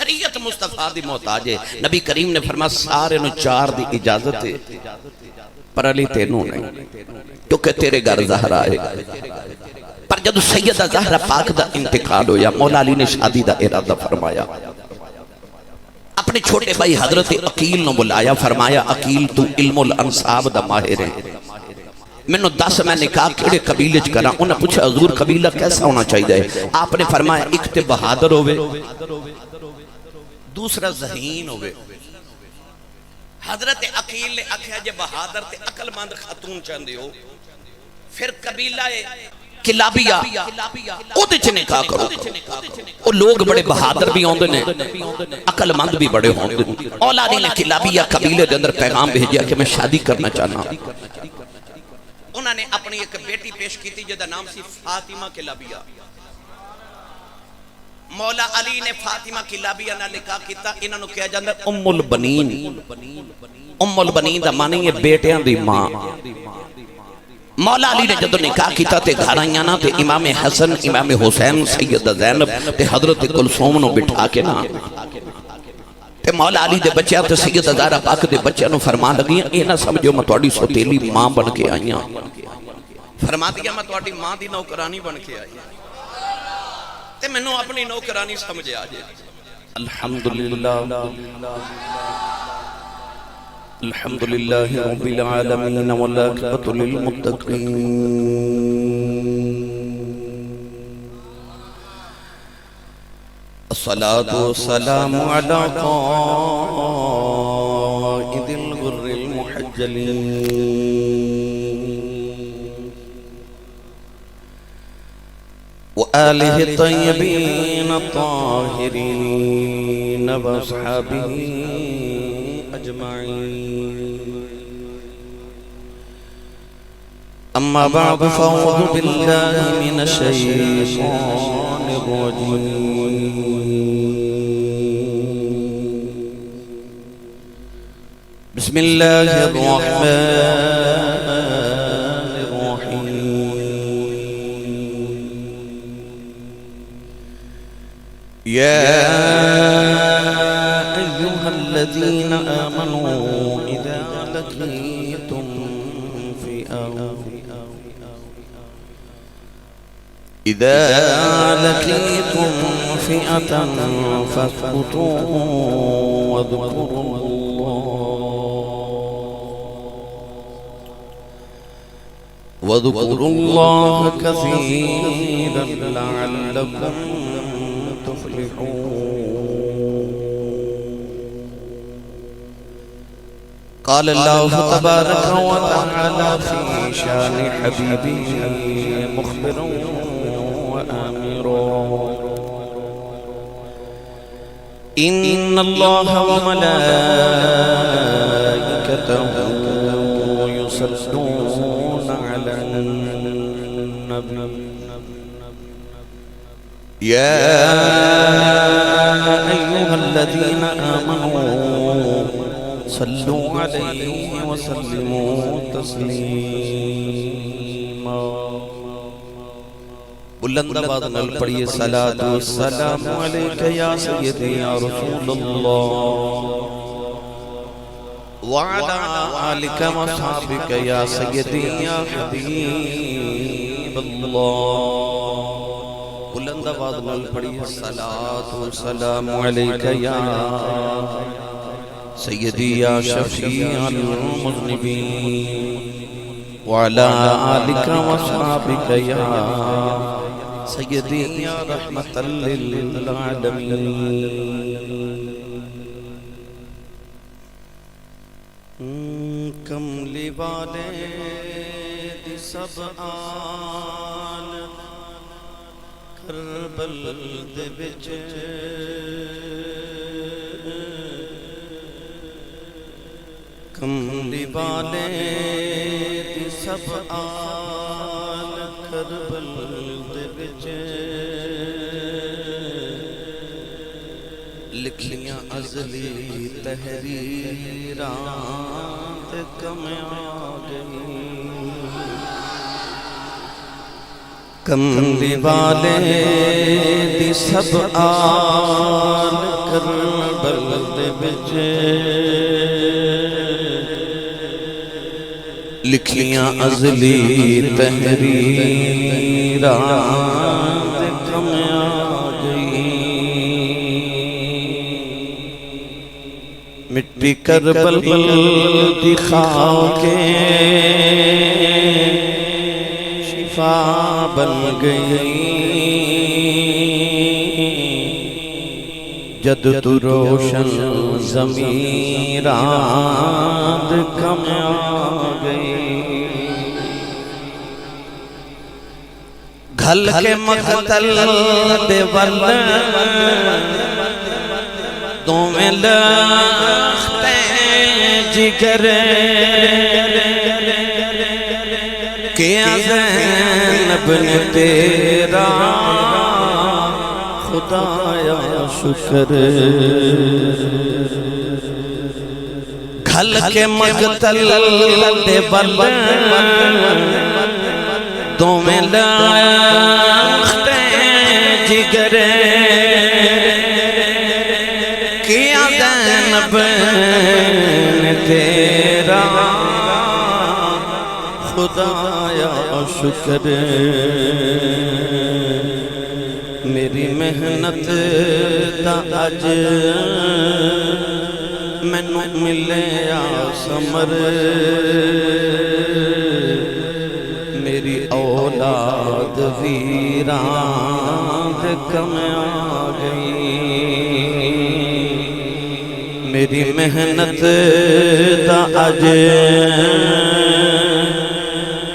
شریعت مصطفیٰ دی محتاج ہے. نبی کریم نے فرمایا سارے نو 4 دی اجازت ہے پر علی تینوں نہیں کیونکہ تیرے گھر زہرا ہے. پر جب سیدہ زہرا پاک دا انتقال ہویا مولا علی نے شادی دا ارادہ فرمایا. اپنے چھوٹے بھائی حضرت عقیل نو بلایا. فرمایا عقیل تو علم الانصاب دا ماہر ہے, میں نے 10 میں نکاح کیڑے قبیلے چ کرا. انہوں نے پوچھا حضور قبیلہ کیسا ہونا چاہیے؟ آپ نے فرمایا ایک تے بہادر ہوئے, دوسرا ذہین ہوئے. حضرت عقیل نے آکھیا جے بہادر تے عقل مند خاتون چاہندے ہو پھر قبیلہ کلابیہ او دے چ نکاح کرو. او لوگ بڑے بہادر بھی ہوندے نے, عقل مند بھی بڑے ہوندے نے. اولادی نے کلابیہ قبیلے دے اندر پیغام بھیجیا کہ میں شادی کرنا چاہنا. انہوں نے اپنی ایک بیٹی پیش کی تھی جدا نام سی فاطمہ کلابیہ. مولا علی نے فاطمہ کلابیہ نہ نکاح کیتا. انہوں نے کہا جاندہ ام البنین. ام البنین دا معنی ہے بیٹیاں دی ماں. مولا علی نے جدو نکاح کیتا تے گھر آئیاں نا تے امام حسن امام حسین سیدہ زینب تے حضرت کلثوم نو بٹھا کے نا تے مولا علی دے بچیاں تے سیدہ زہرا پاک دے بچیاں نو فرما لگیاں اے نہ سمجھو میں تواڈی سوتیلی ماں بن کے آئیاں. فرما دیا میں تواڈی ماں دی نوکرانی بن کے آئی تے میں نو اپنی نوکرانی سمجھے آجے. الحمدللہ الحمدللہ رب العالمین والعاقبۃ للمتقین. الصلاة والسلام على قائد الغر المحجلين وآله الطيبين الطاهرين وأصحابه أجمعين. أما بعد فأعوذ بالله من الشيطان الرجيم. بسم الله الرحمن الرحيم. يا أيها الذين آمنوا إذا لقيتم فئة فاثبتوا واذكروا الله كثيرا لعلكم تفلحون. قال الله تبارك وتعالى في شان حبيبه مخبرا وآمرا إن الله وملائكته يصلون على النبي يا أيها الذين آمنوا صلوا عليه وسلموا تسليما. بلند آواز نال پڑھیے صلاۃ والسلام علیک یا سیدی یا رسول اللہ وعلی آلک وصحبک یا سیدی یا حبیب اللہ. بلند آواز نال پڑھیے صلاۃ والسلام علیک یا سیدی یا شفیع المذنبین وعلی آلک وصحبک یا سیدی یا رحمت للعالمین. کملی والے دی سب آل کربل دے وچ کملی والے دی سب آل کربل دے وچ لکھیاں ازلی تحریراں تے کم آ گئی. کملی والے دی سب آل کربل دے وچ لکھیاں ازلی تحریراں تے کم آ گئی مٹی کربل دی خاک شفا بن گئی جد تو روشن ضمیراں دے کم آ گئی گھل کے مقتل دے ول دوویں لختے جگر کیا زینب نے تیرا خدایا شکر گھل کے مقتل دے ول دوویں لختے جگر کیا زینب نے تیرا خدایا شکر میری محنت دا اج مینوں ملیا ثمر میری اولاد ویراں دے کم آ گئی میری محنت دا اج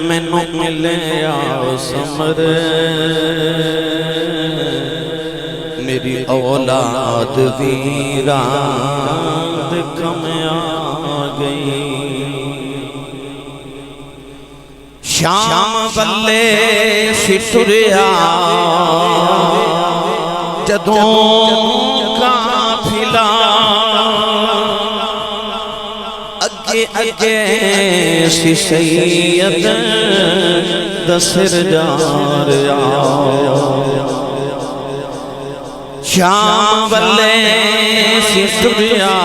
مینوں ملیا ثمر میری اولاد ویراں دے کم آ گئی شام والے ستریا جدوں قافلہ اگے اگے سی سید دسر جا رہا شام والے ستریا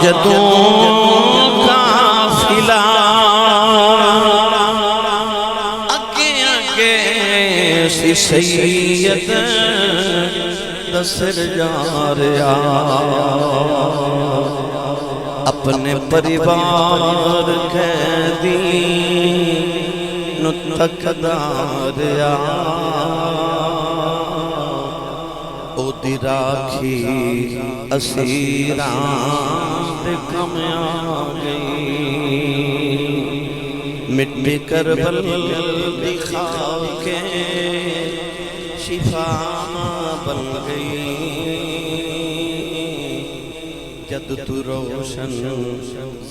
جدوں قافلہ اگے اگے سی سید دسر جا رہا اپنے پریوار قیدی نو تکدا رہا او دی راکھی اسیراں تے کم آ گئی مٹی کربل دی خاک شفا بن گئی جد تو روشن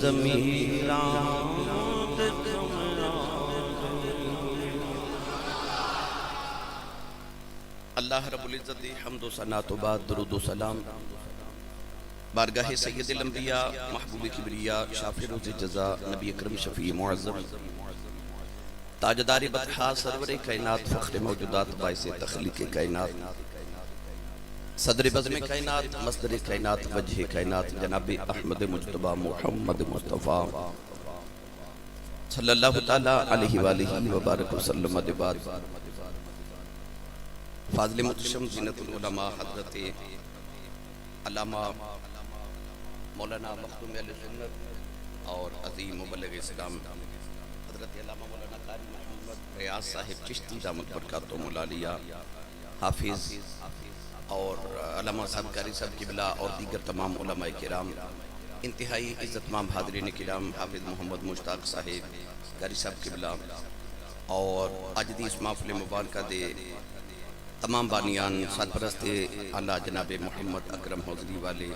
ضمیراں تے کم آ گئی اللہ رب العزت دی حمد و ثنا تو بعد درود و سلام بارگاہ سید الانبیاء محبوب کبریا شافع روز جزا نبی اکرم شفیع معظم تاجدار بطحا سرور کائنات فخر موجودات باعث تخلیق کائنات صدر بزم کائنات مصدر کائنات وجہ کائنات جناب احمد مجتبہ محمد مصطفیٰ صلی اللہ تعالی علیہ وآلہ وبارک وسلم بعد فاضل متشم زینت العلماء حضرت علامہ مولانا مخدوم اہل سنت اور عظیم مبلغ اسلام حضرت علامہ مولانا قاری محمد ریاض صاحب چشتی دامت برکاتہم العالیہ حافظ اور علامہ صاحب قاری صاحب قبلہ اور دیگر تمام علماء کرام انتہائی عزت مام حاضرین کرام حافظ محمد مشتاق صاحب قاری صاحب قبلہ اور آج دی اس محفل مبارکہ دے تمام بانیان سرپرست اعلیٰ جناب محمد اکرم حوضری والے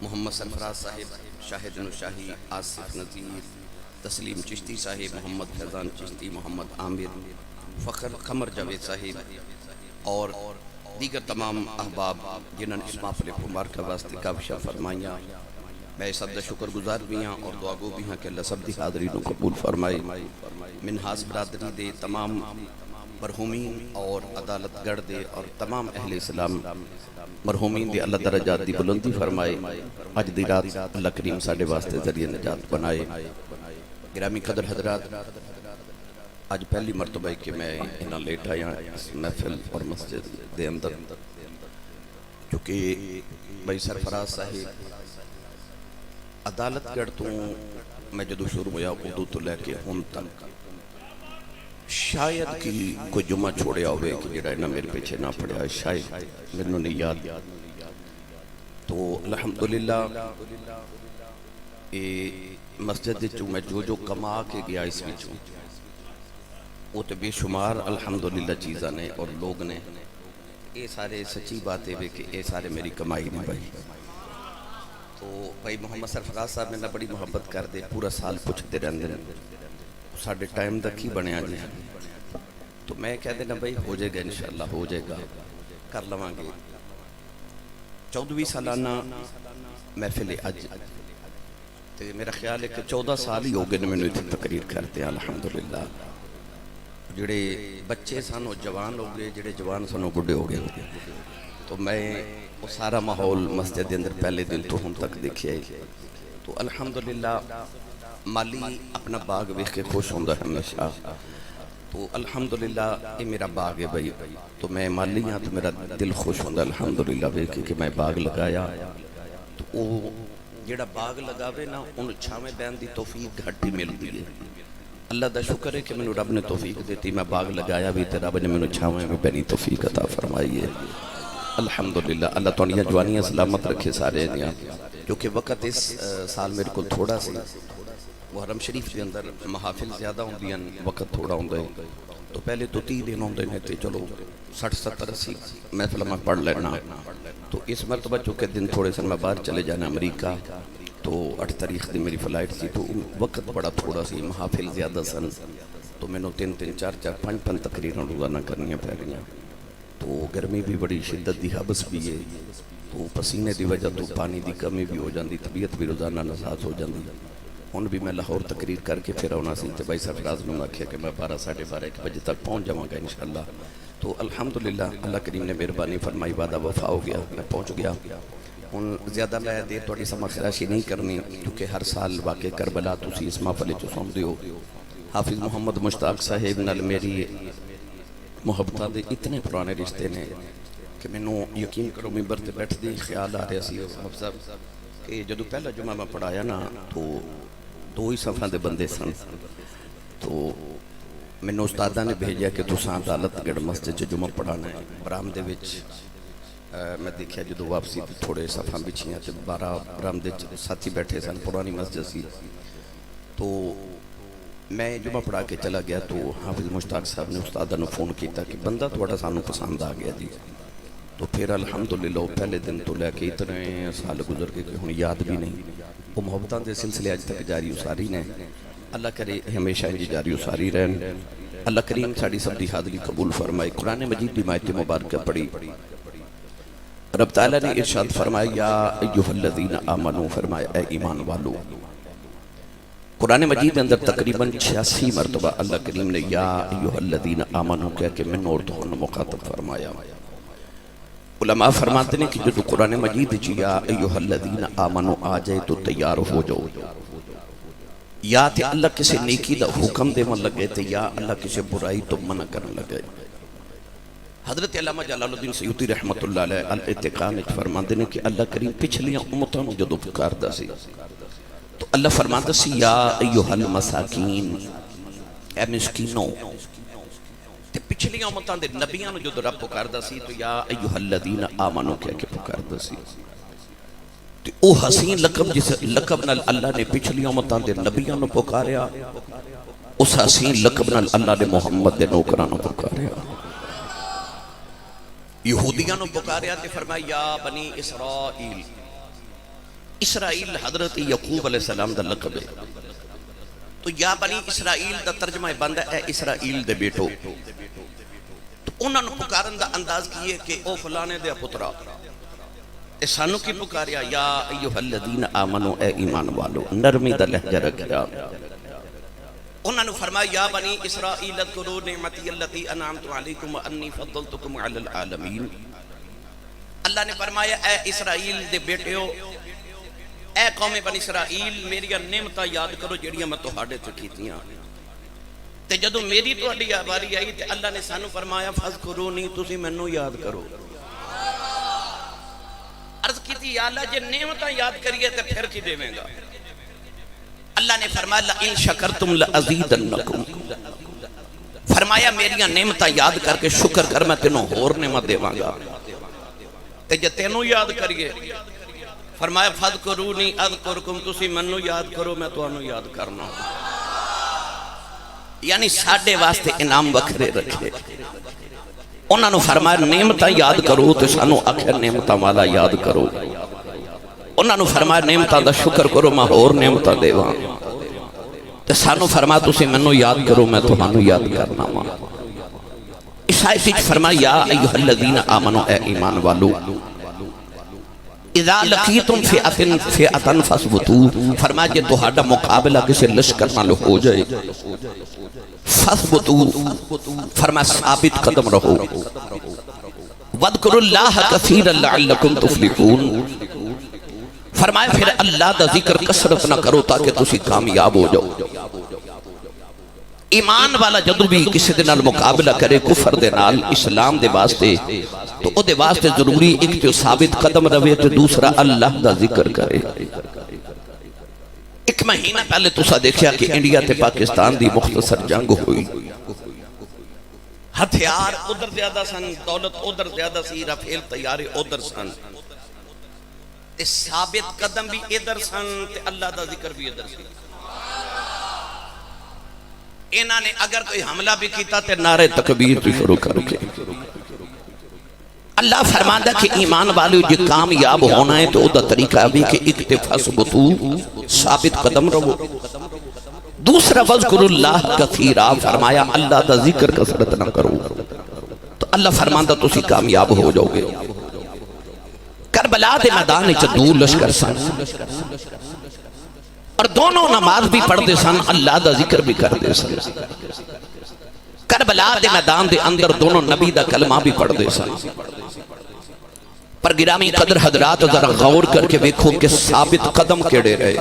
محمد سرفراز صاحب شاہد نشاہی آصف نذیر تسلیم چشتی صاحب محمد فیضان چشتی محمد عامر فخر قمر جاوید صاحب اور دیگر تمام احباب جنہوں نے اس محفل مبارکہ واسطے کاوشاں فرمائیاں میں سب شکر گزار بھی ہیں اور دعا گو بھی ہیں کہ اللہ سب دی حاضرین کو قبول فرمائے منہاس برادری دے تمام مرحومین اور عدالت گڑھ دے اور تمام اہل اسلام مرحومین دی اللہ درجات دی بلندی فرمائے. اج دی رات اللہ کریم ساڈے واسطے ذریعہ نجات بنائے. گرامی قدر حضرات، اج پہلی مرتبہ ہے کہ میں انہاں لیٹ آیا اس محفل اور مسجد دے اندر، کیونکہ بھائی سرفراز صاحب عدالت گڑھ تو میں جدو شروع ہویا اردو تو لے کے ہن تک شاید کی کوئی جمعہ چھوڑیا ہوئے کہ جڑا انہاں میرے پیچھے نہ پڑیا، شاید میں نے یاد. تو الحمدللہ مسجد جو میں جو کما کے گیا اس وچوں وہ تو بے شمار الحمدللہ چیزاں نے اور لوگ نے، یہ سارے سچی باتیں بھی کہ یہ سارے میری کمائی نہیں بھائی. تو بھائی محمد سرفراز صاحب میں نہ بڑی محبت کر دے، پورا سال پوچھتے رہندے ہیں ساڑھے ٹائم تک ہی بنیا جی. تو میں کہہ دینا بھائی ہو جائے گا انشاءاللہ، ہو جائے گا، کر لواں گے. 14ویں سالانہ محفل اج تے میرا خیال ہے کہ 14 سال ہی ہو گئے نے میں اتنی تقریر کرتے ہیں الحمدللہ. جڑے بچے سن وہ جوان ہو گئے، جڑے جوان سن وہ بڑھے ہو گئے. تو میں وہ سارا ماحول مسجد کے اندر پہلے دن تو ہم تک دیکھے. تو الحمدللہ مالی اپنا باغ ویکھ کے خوش ہوندا ہے ہمیشہ. تو الحمدللہ یہ میرا باغ ہے بھائی. تو میں مالی ہاں تو میرا دل خوش ہوندا الحمدللہ ویکھ کہ میں باغ لگایا. تو وہ جڑا باغ لگاوے نا ان چھاویں بہن دی توفیق گھٹ ہی ملتی ہے. اللہ دا شکر ہے کہ میں رب نے توفیق دیتی، میں باغ لگایا بھی تے رب نے میں چھاویں میں بہنی توفیق عطا فرمائی ہے الحمدللہ. اللہ تانیاں جوانیاں سلامت رکھے سارے دیاں. کیونکہ وقت اس سال میرے کو تھوڑا سی محرم شریف کے اندر محافل زیادہ ہوندیاں، وقت تھوڑا ہوندا ہے. تو پہلے تو 30 دن ہوندے نے تے چلو 60 70 80 محفل میں پڑھ لینا. تو اس مرتبہ چونکہ دن تھوڑے سے میں باہر چلے جانا امریکہ، تو 8 تاریخ دی میری فلائٹ تھی. تو وقت بڑا تھوڑا سی، محافل زیادہ سن. تو میں نے 3 4 5 تقریراں روزانہ کرنیاں پہ گئیاں. تو گرمی بھی بڑی شدت دی حبس بھی ہے. تو پسینے دی وجہ تو پانی دی کمی بھی ہو جاندی، طبیعت بھی روزانہ ناساز ہو جاندی. ہن بھی میں لاہور تقریر کر کے پھر آنا سی تے بھائی سرفراز نے آکھیا کہ میں 12 ساڑھے 12 1 بجے تک پہنچ جاواں گا انشاءاللہ. تو الحمدللہ اللہ کریم نے مہربانی فرمائی، وعدہ وفا ہو گیا، میں پہنچ گیا. ہن زیادہ میں دیر تھوڑی سما خراشی نہیں کرنی، کیونکہ ہر سال واقع کربلا تسی اس محفل چ سنتے ہو. حافظ محمد مشتاق صاحب نال میری محبتاں دے اتنے پرانے رشتے نے کہ مینوں یقین کرو ممبر تے بیٹھدے خیال آ رہا سی حافظ صاحب کہ جدو پہلا جمعہ میں پڑھایا نا تو 2 ہی صفحاں دے بندے سن. تو مینوں استادہ نے بھیجا کہ تساں عدالت گڑھ مسجد چ جمعہ پڑھانا ہے. برامدے وچ میں دیکھیا جدو واپسی تھوڑے صفحاں بچھیاں تے 12 برامدے ساتھی بیٹھے سن، پرانی مسجد سی. تو میں جمعہ پڑھا کے چلا گیا تو حافظ مشتاق صاحب نے استادہ نے فون کیتا کہ بندہ تھوڑا سانو پسند آ گیا جی. تو پھر الحمدللہ پہلے دن تو لے کے اتنے سال گزر کے کہ ہن یاد بھی نہیں. وہ محبتاں دے سلسلے اج تک جاری اساری نے. اللہ کرے ہمیشہ انج جاری اساری رہن. اللہ کریم ساڑی سب دی حاضری قبول فرمائے. قرآن مجید دی آیت مبارکہ پڑھی، رب تعالیٰ نے ارشاد فرمایا یا ایہا الذین آمنو، فرمایا اے ایمان والو. قرآن مجید اندر تقریباً 86 مرتبہ اللہ کریم نے یا ایہا الذین آمنو کہہ کے من اور تو مخاطب فرمایا. علماء فرماتے ہیں کہ جو قرآن مجید جی یا ایہا الذین آمنو آ جائے تو تیار ہو جاؤ. یا تے اللہ کسی نیکی دا حکم دے من لگے تے یا اللہ کسی برائی تو منع کرن لگے. حضرت علامہ جلال الدین سیوطی رحمت اللہ علیہ الاتقان فرماتے ہیں کہ اللہ کریم پچھلیاں امتوں جدو پکاردا سی تو اللہ فرماتا سی یا ایہا المساکین، اے مسکینوں. تے پچھلیاں امتوں دے نبیاں جدو رب پکاردا سی تو یا ایہا الذین آمنو کہہ کے پکاردا سی. تے او حسین لقب جس لقب نال اللہ نے پچھلیاں امتوں دے نبیاں نو پکاریا، اس حسین لقب نال اللہ نے محمد دے نوکراں نو پکاریا. یہودیاں نو پکاریا تے فرمایا یا بنی اسرائیل. اسرائیل حضرت یعقوب علیہ السلام دا لقب ہے. تو یا بنی اسرائیل دا ترجمہ بند ہے اے اسرائیل دے بیٹو. تو انہاں نو پکارن دا انداز کیے کہ او فلانے دے پترا. اے سانو کی پکاریا یا ایہا الذین آمنو، اے ایمان والو. نرمی دا لہجہ رکھیا. انہوں نے فرمایا یا بنی اسرائیل اذکروا نعمتی اللتی انعمت علیکم وانی فضلتکم علی العالمین. اللہ نے فرمایا اے اسرائیل دے بیٹیو، اے قوم بنی اسرائیل، میری نعمتاں یاد کرو جڑیاں میں تہاڈے تے کیتیاں. تے جدوں میری تہاڈی باری آئی تے اللہ نے سانو فرمایا فذکرونی، تسی مینوں یاد کرو. عرض کی تھی یا اللہ جے نعمتاں یاد کریے تے پھر کی دیویں گا؟ اللہ نے فرمایا لئن شکرتم لازیدنکم، فرمایا میریاں نعمتاں یاد کر کے شکر کر میں تینوں اور نعمت دیواں گا. تے جے تینوں یاد کریے فرمایا فذکرونی اذکرکم، تسی منو یاد کرو میں تانوں یاد کرنا. یعنی ساڈے واسطے انعام وکھرے رکھے. انہاں نوں فرمایا نعمتاں یاد کرو تے سانوں آخر نعمتاں والا یاد کرو. انہاں نوں فرمایا نعمتاں دا شکر کرو میں اور نعمتاں دیواں. تے سانوں فرمایا تسی منو یاد کرو میں تانوں یاد کرنا وا. اس آیت وچ فرمایا یا ایھا الذین آمنوا، اے ایمان والو، اذا لقیتم فئۃ فاثبتوا، فرمایا جے تہاڈا مقابلہ کسی لشکر نال ہو جائے فاثبتوا، فرمایا ثابت قدم رہو. واذکروا اللہ کثیرا لعلکم تفلحون، فرمایا پھر اللہ دا ذکر کثرت نہ کرو تاکہ تسی کامیاب ہو جاؤ. ایمان والا جدو بھی کسی دے نال مقابلہ کرے کفر دے نال اسلام دے واسطے تو او دے واسطے ضروری ایک تو ثابت قدم روے تو دوسرا اللہ دا ذکر کرے. ایک مہینہ پہلے تسا دیکھیا کہ انڈیا تے پاکستان دی مختصر جنگ ہوئی. ہتھیار ادھر زیادہ سن، دولت ادھر زیادہ سی، رافیل طیارے ادھر سن، تے ثابت قدم بھی ادھر سن تے اللہ دا ذکر بھی ادھر سی. انہاں نے اگر کوئی حملہ بھی کیتا تے نعرے تکبیر تو شروع کر کے. اللہ فرماندا کہ ایمان والو جے کامیاب ہونا ہے تو او دا طریقہ بھی کہ اکتفا ثبتو، ثابت قدم رہو. دوسرا وذکر اللہ کثیرا، فرمایا اللہ دا ذکر کثرت نہ کرو تو اللہ فرماندا تسی کامیاب ہو جاؤ گے. کربلا دے میدان وچ دو لشکر سن اور دونوں نماز بھی پڑھتے سن، اللہ دا ذکر بھی کرتے سن. کربلا دے میدان دے اندر دونوں نبی دا کلمہ بھی پڑھتے سن. پر گرامی قدر حضرات ذرا غور کر کے دیکھو کہ ثابت قدم کیڑے رہے.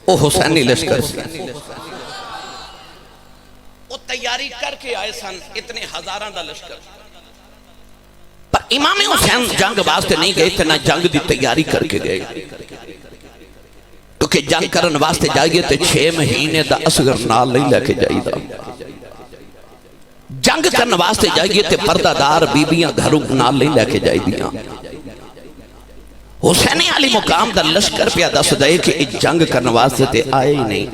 او حسینی لشکر سی، او تیاری کر کے آئے سن، اتنے ہزاراں دا لشکر. پر امام حسین جنگ واسطے نہیں گئے تھے، نہ جنگ دی تیاری کر کے گئے. کیونکہ جنگ کرن واسطے جائیے تے 6 مہینے دا اصغر نال نہیں لے کے جائی دا. جنگ کرن واسطے جائیے تے پردہ دار بیبیاں گھروں نال نہیں لے کے جائی دیاں. حسین علی مقام دا لشکر پہ دس دے کہ جنگ کرن واسطے تے آئے ہی نہیں.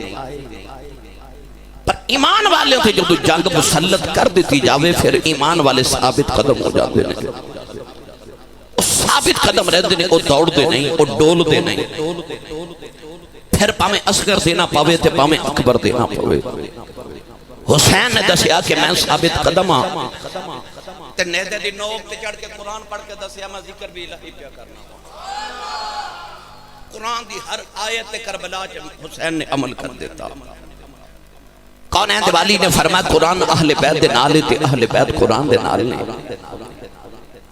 پر ایمان والے تھے جو جنگ مسلط کر دیتی جاوے پھر ایمان والے ثابت قدم ہو جاتے ہیں. ثابت قدم رہتے ہیں، وہ دوڑ دے نہیں، وہ ڈول دے نہیں. پھر پامیں اصغر دینا پاوے تے پامیں اکبر دینا پاوے. حسین نے دسیا کہ میں ثابت قدم ہاں تے نیدے دی نوک تے چڑھ کے قرآن پڑھ کے دسیا میں ذکر بھی الہی پیا کرنا. قرآن دی ہر آیت کربلا حسین نے عمل کر دیتا. قونین دیوالی نے فرمایا قرآن اہل بیت دے نالے تے اہل بیت قرآن دے نالے.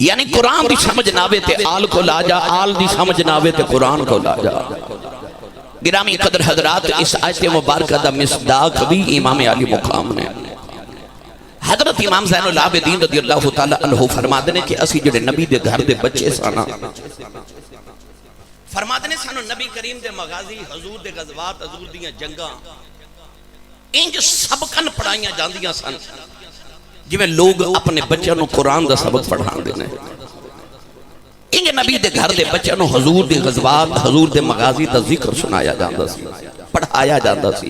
یعنی قرآن دی سمجھ ناوے تے آل کو لا جا، آل دی سمجھ ناوے تے قرآن کو لا جا. گرامی قدر حضرات اس آیت مبارکہ دا مصداق بھی امام علی مقام نے. حضرت امام زین العابدین رضی اللہ تعالیٰ عنہ فرمادنے کہ اسی جڑے نبی دے گھر دے بچے سانا، فرمادنے سانو نبی کریم دے مغازی، حضور دے غزوات، حضور دیاں جنگاں انج سبقن پڑھائیاں جاندیاں سن جی میں لوگ اپنے بچوں نو قرآن دا سبق پڑھان دینے. انج نبی دے گھر دے بچوں نو حضور دے غزوات، حضور دے مغازی دا ذکر سنایا جاندہ سی، پڑھایا جاندہ سی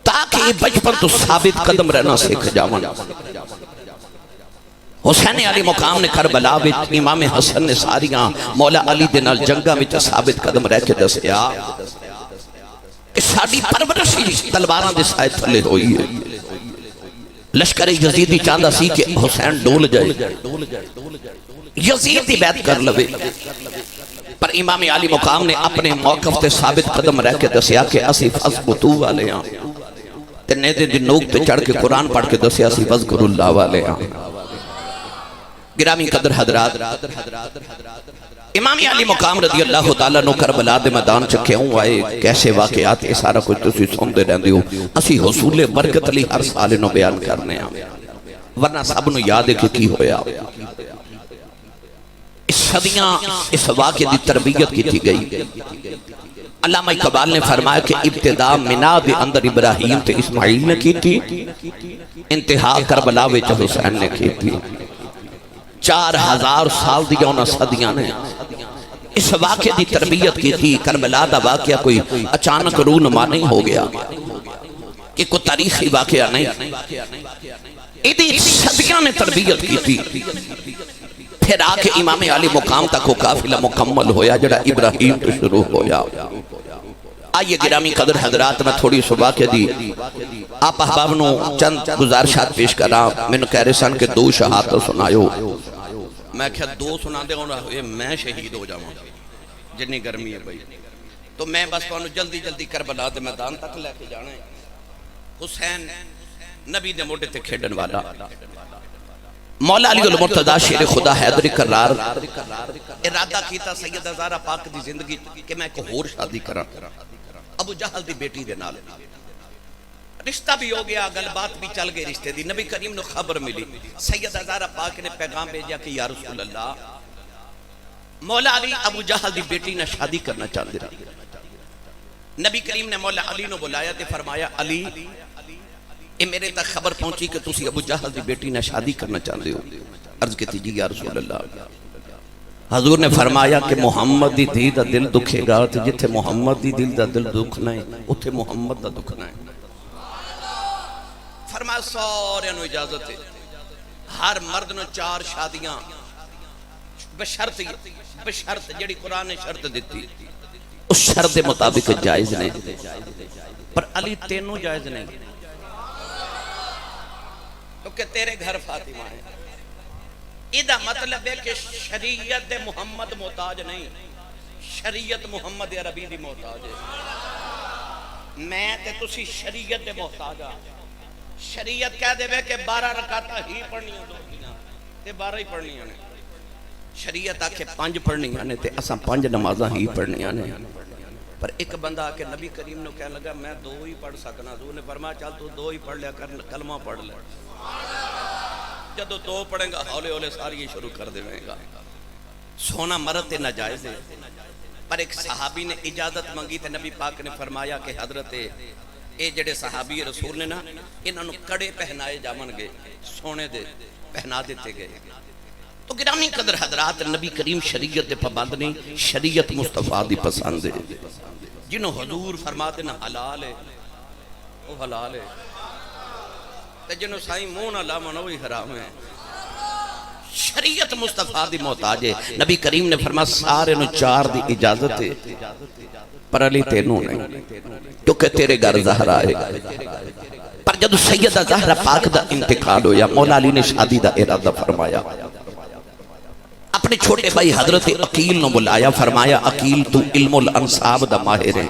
تاکہ یہ بچپن تو ثابت قدم رہنا سیکھ جاون. حسین علی مقام نے کربلا وچ امام حسن نے ساریاں مولا علی دے نال جنگاں وچ ثابت قدم رہ کے دسیا کہ ساڈی پرورش تلواراں دے سائے تھلے ہوئی ہے. لشکر یزیدی چاہتا سی کہ حسین ڈول جائے، یزید دی بیعت کر لوے، پر امام علی مقام نے اپنے موقف تے ثابت قدم رہ کے دسیا کہ اسی فضبتو والے ہاں، تے نیدے دی نوک تے چڑھ کے قرآن پڑھ کے دسیا اسی فذکر اللہ والے ہاں۔ گرامی قدر حضرات، امام علی مقام رضی اللہ تعالیٰ نو کربلا دے میدان چکے ہوں آئے، کیسے واقعات یہ سارا کچھ تسی سن دے رہندے ہو، اسی حصول برکت لی ہر سال نو بیان کرنے ہیں، ورنہ سب نو یاد ہے کہ کی ہویا۔ اس صدیاں اس واقعے دی تربیت کی تھی گئی۔ علامہ اقبال نے فرمایا کہ ابتدا منا دے اندر ابراہیم تے اسماعیل نے کی تھی، انتہا کربلا وچ حسین نے کی تھی۔ 4000 سال دیا انہاں صدیاں نے اس واقعے دی تربیت کی تھی۔ کربلا دا واقعہ کوئی اچانک رونما نہیں ہو گیا کہ کوئی تاریخی واقعہ نہیں، ایدی صدیاں نے تربیت کی تھی۔ پھر آکے امام علی مقام تک وہ قافلہ مکمل ہویا جڑا ابراہیم تو شروع ہویا۔ آئیے گرامی قدر حضرات، میں تھوڑی صبح کے دی آپ احباب نو چند گزارشات پیش کرا۔ میں نے کہہ رہے سن کہ 2 شہادت سنایو، میں کہا 2 سنا دے ہونا میں شہید ہو جاؤں جنی گرمی ہے بھائی، تو میں بس تو جلدی جلدی کربلا دے میدان تک لے کے جانا ہے۔ حسین نبی دے موڑے تے کھیڑن والا، مولا علی المرتضی شیر خدا حیدر کرار ارادہ کیتا سیدہ زہرا پاک دی زندگی کہ میں ایک اور شادی کرا، ابو جہل دی بیٹی دے نال رشتہ بھی ہو گیا، گل بات بھی چل گئی رشتے دی۔ نبی کریم نے خبر ملی، سیدہ زہرا پاک نے پیغام بھیجا کہ یا رسول اللہ، مولا علی ابو جہل دی بیٹی نے شادی کرنا چاہتے ہیں۔ نبی کریم نے مولا علی نے بلایا تے فرمایا علی اے میرے تک خبر پہنچی کہ تسی ابو جہل دی بیٹی نے شادی کرنا چاہتے ہو۔ عرض کی تھی جی یا رسول اللہ۔ حضور نے فرمایا کہ محمد دی دھی دا دل دکھے گا، جتھے محمد دی دل دا دل دکھنا ہے اتھے محمد دا دکھنا ہے۔ فرمایا سورے نو اجازت ہے، ہر مرد نو 4 شادیاں بشرط جڑی قرآن نے شرط دیتی، اس شرط دے مطابق جائز نہیں، پر علی تینوں جائز نہیں کیونکہ تیرے گھر فاطمہ ہے۔ ایدہ مطلب ہے کہ شریعت محمد محتاج نہیں، شریعت محمد عربی دی محتاج ہے۔ میں تے تسی شریعت محتاج ہاں۔ شریعت کہہ دے کہ 12 رکعتاں ہی پڑھنی ہیں، تے 12 ہی پڑھنی ہیں۔ شریعت آکے 5 پڑھنی ہیں تے اساں 5 نمازاں ہی پڑھنی ہیں۔ پر ایک بندہ آکے نبی کریم نے کہنے لگا میں 2 ہی پڑھ سکنا، حضور نے فرمایا چل تو 2 ہی پڑھ لیا کر، کلمہ پڑھ لے۔ جدو 2 پڑھیں گا ہولے ہولے ساری یہ شروع کر دے گا۔ سونا مرد تے ناجائز ہے، پر ایک صحابی نے اجازت منگی تے نبی پاک نے فرمایا کہ حضرت اے جڑے صحابی رسول نے نا انہاں نو کڑے پہنائے جاون گے، سونے دے پہنا دیتے گئے۔ تو گرامی قدر حضرات، نبی کریم شریعت دے پابند نہیں، شریعت مصطفیٰ دی پسند ہے۔ جنہوں حضور فرماتے نا حلال ہے وہ حلال ہے، تے جنہوں سائیں منہ نہ لاون وہی حرام ہے۔ شریعت مصطفیٰ دی محتاج ہے۔ نبی کریم نے فرمایا سارے نو 4 دی اجازت ہے، پر علی تینوں نہیں، کیونکہ تیرے گھر زہرا ہے۔ پر جب سیدہ زہرا پاک دا انتقال ہویا، مولا علی نے شادی دا ارادہ فرمایا، اپنے چھوٹے بھائی حضرت عقیل نو بلایا، فرمایا عقیل تو علم الانصاب دا ماہر ہے،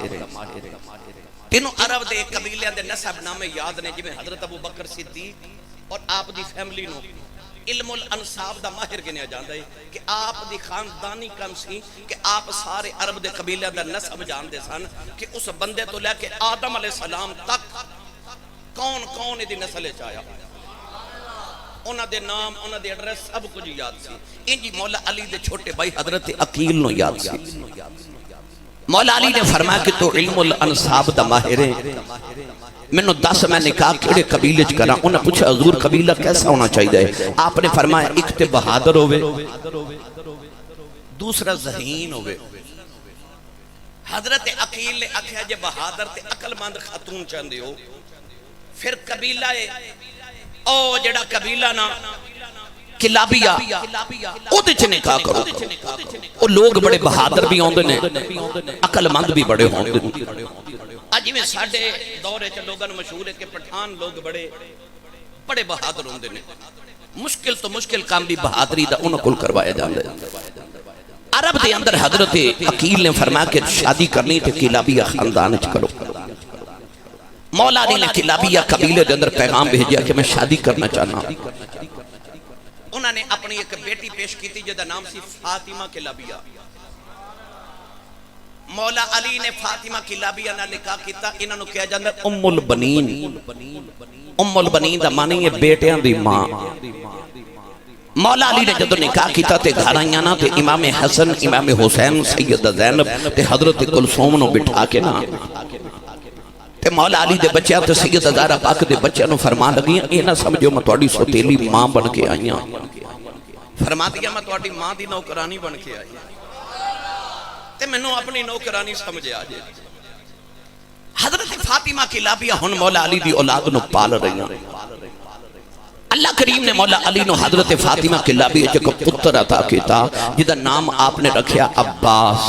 تینوں عرب دے قبیلے دے نسب نامے یاد نے، جویں حضرت ابو بکر صدیق اور آپ دی فیملی نو علم الانصاب دا ماہر گنیا جاندا ہے کہ آپ دی خاندانی کم سی کہ آپ سارے عرب دے قبیلے دا نسب جاندے سن کہ اس بندے تو لے کے آدم علیہ السلام تک کون کون دی نسل چایا، انہاں دے نام، انہاں دے ایڈریس سب کچھ یاد سی۔ انجی مولا علی دے چھوٹے بھائی حضرت عقیل نو یاد سی۔ مولا علی نے فرمایا کہ تو علم الانصاب دا ماہر ہے، میں نے 10 میں نکاح کیڑے قبیلے چ کرا۔ انہاں پوچھا حضور قبیلہ کیسا ہونا چاہیے؟ آپ نے فرمایا ایک تے بہادر ہوئے، دوسرا ذہین ہوئے۔ حضرت عقیل نے آکھیا جے بہادر تے عقل مند خاتون چاہندے ہو، پھر قبیلہ ہے او جڑا قبیلہ نا کلابیہ او دے چ نکاح کرو۔ او لوگ بڑے بہادر بھی ہوندے نے، عقل مند بھی بڑے ہوندے نے۔ اج میں ساڈے دورے چ لوگاں مشہور ہے کہ پٹھان لوگ بڑے بڑے بہادر ہوندے نے مشکل تو مشکل کام بھی بہادری دا انہوں کل کروایا جاندے عرب دے اندر حضرت عقیل نے فرمایا کہ شادی کرنی تے کلابیہ خاندان اچ کرو مولا علی نے کلابیہ قبیلے دے اندر پیغام بھیجیا کہ میں شادی کرنا چاہنا انہوں نے اپنی ایک بیٹی پیش کی تھی جدہ نام سی فاطمہ کلابیہ مولا علی نے فاطمہ کلابیہ نہ لکھا کیتا انہوں نے کہا جاندہ ام البنین دا معنی ہے بیٹیاں دی ماں مولا علی نے جدو نکاح کیتا تے گھرائیاں نا تے امام حسن امام حسین سیدہ زینب تے حضرت کلثوم نو بٹھا کے نا تے مولا علی دے بچیاں تے سیدہ زہرا پاک دے بچیاں نو فرما لگیاں اے نہ سمجھو میں تواڈی سوتیلی ماں بن کے آئیاں فرما دیا میں تواڈی ماں دی نوکرانی بن کے آئی تے میں نو اپنی نوکرانی سمجھے آجے حضرت فاطمہ کلابیہ ہن مولا علی دی اولاد نو پال رہی ہیں اللہ کریم نے مولا علی نو حضرت فاطمہ کلابیہ کو پتر عطا کیتا جدا نام آپ نے رکھیا عباس